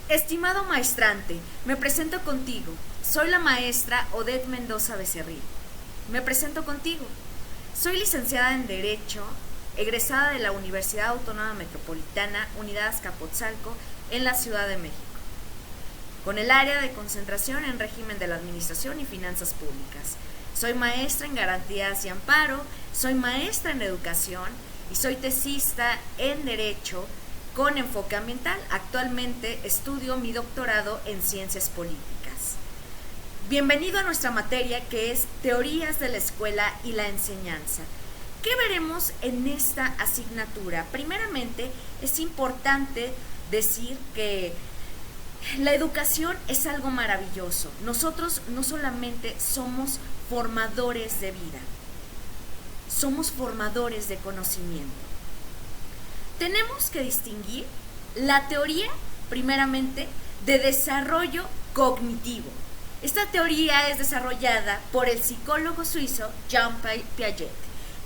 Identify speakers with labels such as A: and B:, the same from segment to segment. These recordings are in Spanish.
A: Estimado maestrante, me presento contigo. Soy la maestra Odette Mendoza Becerril. Me presento contigo. Soy licenciada en Derecho, egresada de la Universidad Autónoma Metropolitana, Unidad Azcapotzalco, en la Ciudad de México, con el área de concentración en régimen de la Administración y Finanzas Públicas. Soy maestra en Garantías y Amparo, soy maestra en Educación y soy tesista en Derecho con enfoque ambiental. Actualmente estudio mi doctorado en Ciencias Políticas. Bienvenido a nuestra materia, que es Teorías de la Escuela y la Enseñanza. ¿Qué veremos en esta asignatura? Primeramente, es importante decir que la educación es algo maravilloso. Nosotros no solamente somos formadores de vida, somos formadores de conocimiento. Tenemos que distinguir la teoría, primeramente, de desarrollo cognitivo. Esta teoría es desarrollada por el psicólogo suizo Jean Piaget,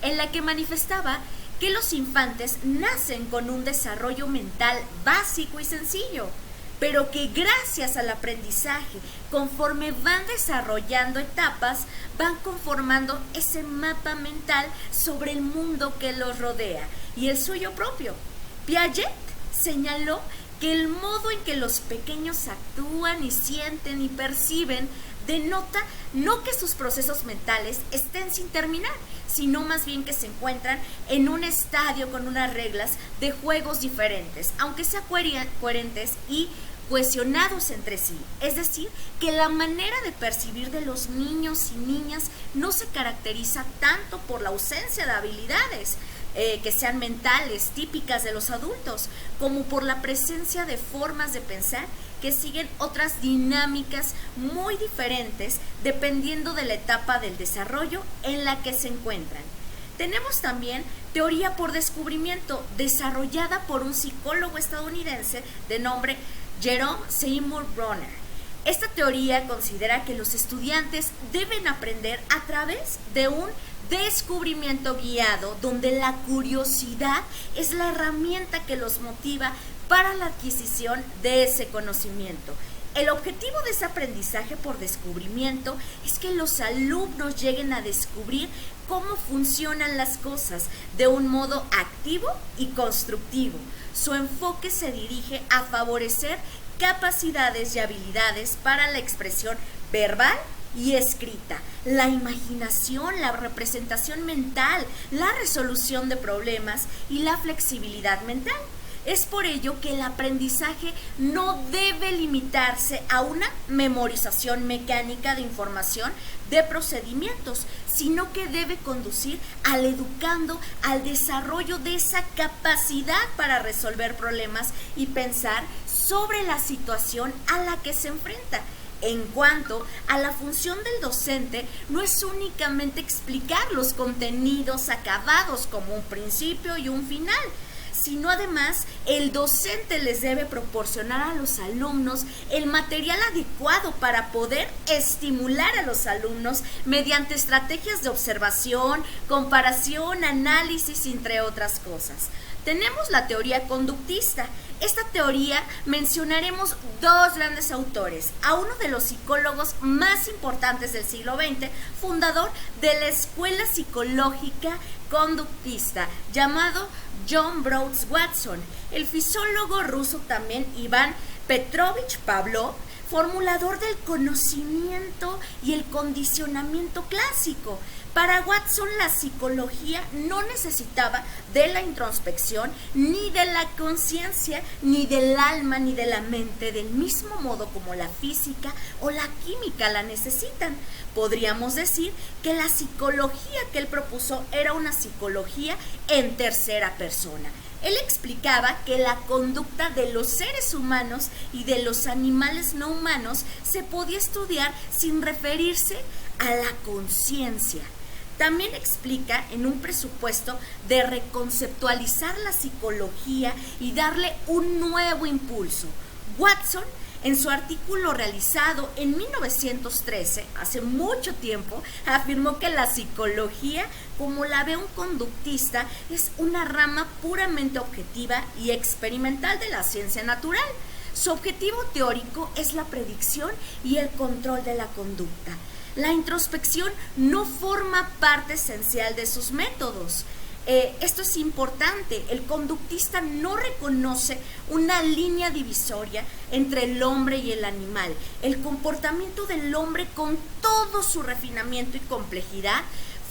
A: en la que manifestaba que los infantes nacen con un desarrollo mental básico y sencillo, pero que gracias al aprendizaje, conforme van desarrollando etapas, van conformando ese mapa mental sobre el mundo que los rodea y el suyo propio. Piaget señaló que el modo en que los pequeños actúan y sienten y perciben denota no que sus procesos mentales estén sin terminar, sino más bien que se encuentran en un estadio con unas reglas de juegos diferentes, aunque sean coherentes y cohesionados entre sí. Es decir, que la manera de percibir de los niños y niñas no se caracteriza tanto por la ausencia de habilidades que sean mentales, típicas de los adultos, como por la presencia de formas de pensar que siguen otras dinámicas muy diferentes dependiendo de la etapa del desarrollo en la que se encuentran. Tenemos también teoría por descubrimiento, desarrollada por un psicólogo estadounidense de nombre Jerome Seymour Bronner. Esta teoría considera que los estudiantes deben aprender a través de un descubrimiento guiado, donde la curiosidad es la herramienta que los motiva para la adquisición de ese conocimiento. El objetivo de ese aprendizaje por descubrimiento es que los alumnos lleguen a descubrir cómo funcionan las cosas de un modo activo y constructivo. Su enfoque se dirige a favorecer capacidades y habilidades para la expresión verbal y escrita, la imaginación, la representación mental, la resolución de problemas y la flexibilidad mental. Es por ello que el aprendizaje no debe limitarse a una memorización mecánica de información de procedimientos, sino que debe conducir al educando al desarrollo de esa capacidad para resolver problemas y pensar sobre la situación a la que se enfrenta. En cuanto a la función del docente, no es únicamente explicar los contenidos acabados como un principio y un final, sino además el docente les debe proporcionar a los alumnos el material adecuado para poder estimular a los alumnos mediante estrategias de observación, comparación, análisis, entre otras cosas. Tenemos la teoría conductista. Esta teoría mencionaremos dos grandes autores, a uno de los psicólogos más importantes del siglo XX, fundador de la escuela psicológica conductista, llamado John Brown Watson, el fisiólogo ruso también Iván Petrovich Pavlov, formulador del conocimiento y el condicionamiento clásico. Para Watson, la psicología no necesitaba de la introspección, ni de la conciencia, ni del alma, ni de la mente, del mismo modo como la física o la química la necesitan. Podríamos decir que la psicología que él propuso era una psicología en tercera persona. Él explicaba que la conducta de los seres humanos y de los animales no humanos se podía estudiar sin referirse a la conciencia. También explica en un presupuesto de reconceptualizar la psicología y darle un nuevo impulso. Watson, en su artículo realizado en 1913, hace mucho tiempo, afirmó que la psicología, como la ve un conductista, es una rama puramente objetiva y experimental de la ciencia natural. Su objetivo teórico es la predicción y el control de la conducta. La introspección no forma parte esencial de sus métodos. Esto es importante. El conductista no reconoce una línea divisoria entre el hombre y el animal. El comportamiento del hombre, con todo su refinamiento y complejidad,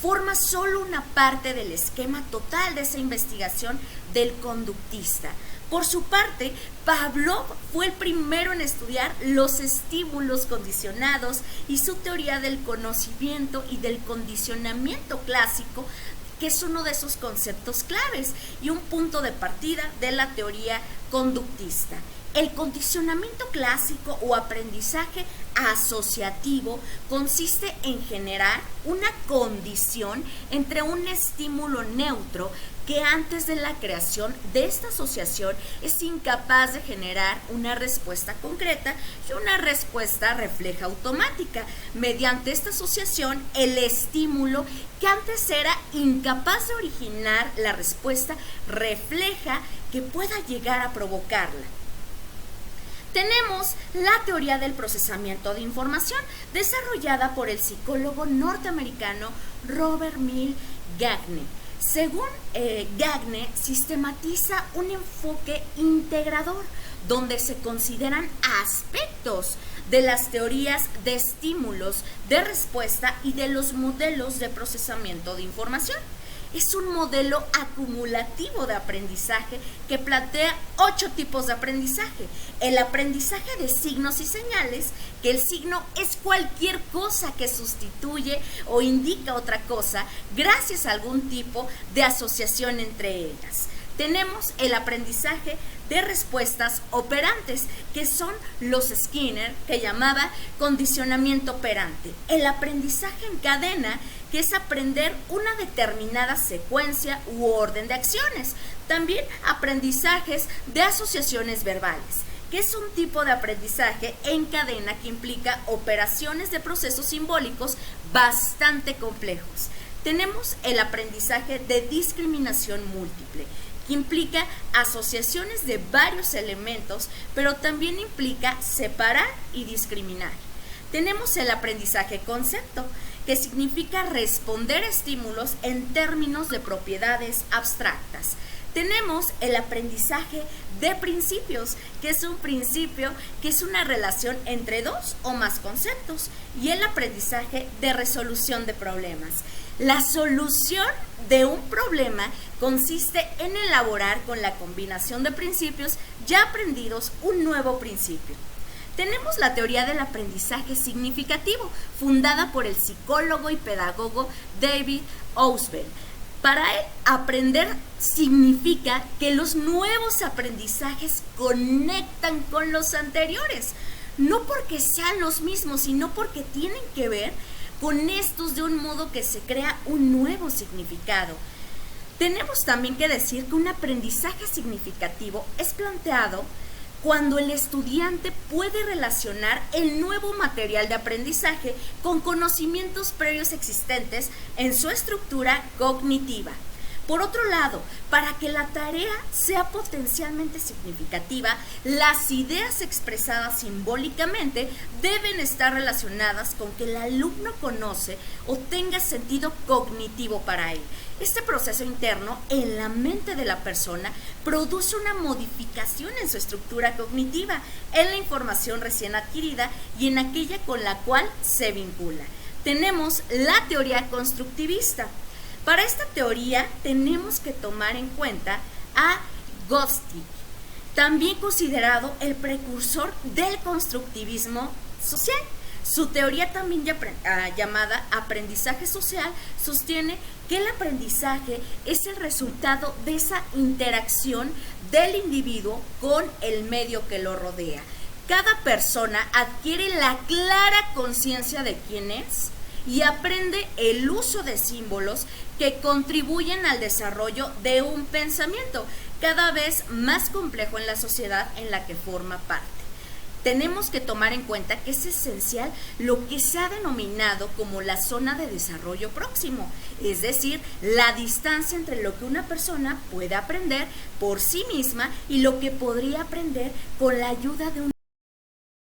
A: forma solo una parte del esquema total de esa investigación del conductista. Por su parte, Pavlov fue el primero en estudiar los estímulos condicionados y su teoría del conocimiento y del condicionamiento clásico, que es uno de esos conceptos claves y un punto de partida de la teoría conductista. El condicionamiento clásico o aprendizaje asociativo consiste en generar una condición entre un estímulo neutro que antes de la creación de esta asociación es incapaz de generar una respuesta concreta y una respuesta refleja automática. Mediante esta asociación, el estímulo que antes era incapaz de originar la respuesta refleja que pueda llegar a provocarla. Tenemos la teoría del procesamiento de información, desarrollada por el psicólogo norteamericano Robert Mill Gagne. Según Gagne, sistematiza un enfoque integrador, donde se consideran aspectos de las teorías de estímulos, de respuesta y de los modelos de procesamiento de información. Es un modelo acumulativo de aprendizaje que plantea 8 tipos de aprendizaje. El aprendizaje de signos y señales, que el signo es cualquier cosa que sustituye o indica otra cosa gracias a algún tipo de asociación entre ellas. Tenemos el aprendizaje de respuestas operantes, que son los Skinner, que llamaba condicionamiento operante. El aprendizaje en cadena, que es aprender una determinada secuencia u orden de acciones. También aprendizajes de asociaciones verbales, que es un tipo de aprendizaje en cadena que implica operaciones de procesos simbólicos bastante complejos. Tenemos el aprendizaje de discriminación múltiple, que implica asociaciones de varios elementos, pero también implica separar y discriminar. Tenemos el aprendizaje concepto, que significa responder a estímulos en términos de propiedades abstractas. Tenemos el aprendizaje de principios, que es un principio que es una relación entre dos o más conceptos, y el aprendizaje de resolución de problemas. La solución de un problema consiste en elaborar con la combinación de principios ya aprendidos un nuevo principio. Tenemos la teoría del aprendizaje significativo, fundada por el psicólogo y pedagogo David Ausubel. Para él, aprender significa que los nuevos aprendizajes conectan con los anteriores, no porque sean los mismos, sino porque tienen que ver con estos de un modo que se crea un nuevo significado. Tenemos también que decir que un aprendizaje significativo es planteado cuando el estudiante puede relacionar el nuevo material de aprendizaje con conocimientos previos existentes en su estructura cognitiva. Por otro lado, para que la tarea sea potencialmente significativa, las ideas expresadas simbólicamente deben estar relacionadas con que el alumno conoce o tenga sentido cognitivo para él. Este proceso interno en la mente de la persona produce una modificación en su estructura cognitiva, en la información recién adquirida y en aquella con la cual se vincula. Tenemos la teoría constructivista. Para esta teoría tenemos que tomar en cuenta a Gottschalk, también considerado el precursor del constructivismo social. Su teoría, también llamada aprendizaje social, sostiene que el aprendizaje es el resultado de esa interacción del individuo con el medio que lo rodea. Cada persona adquiere la clara conciencia de quién es y aprende el uso de símbolos que contribuyen al desarrollo de un pensamiento cada vez más complejo en la sociedad en la que forma parte. tenemos que tomar en cuenta que es esencial lo que se ha denominado como la zona de desarrollo próximo, es decir, la distancia entre lo que una persona puede aprender por sí misma y lo que podría aprender con la ayuda de un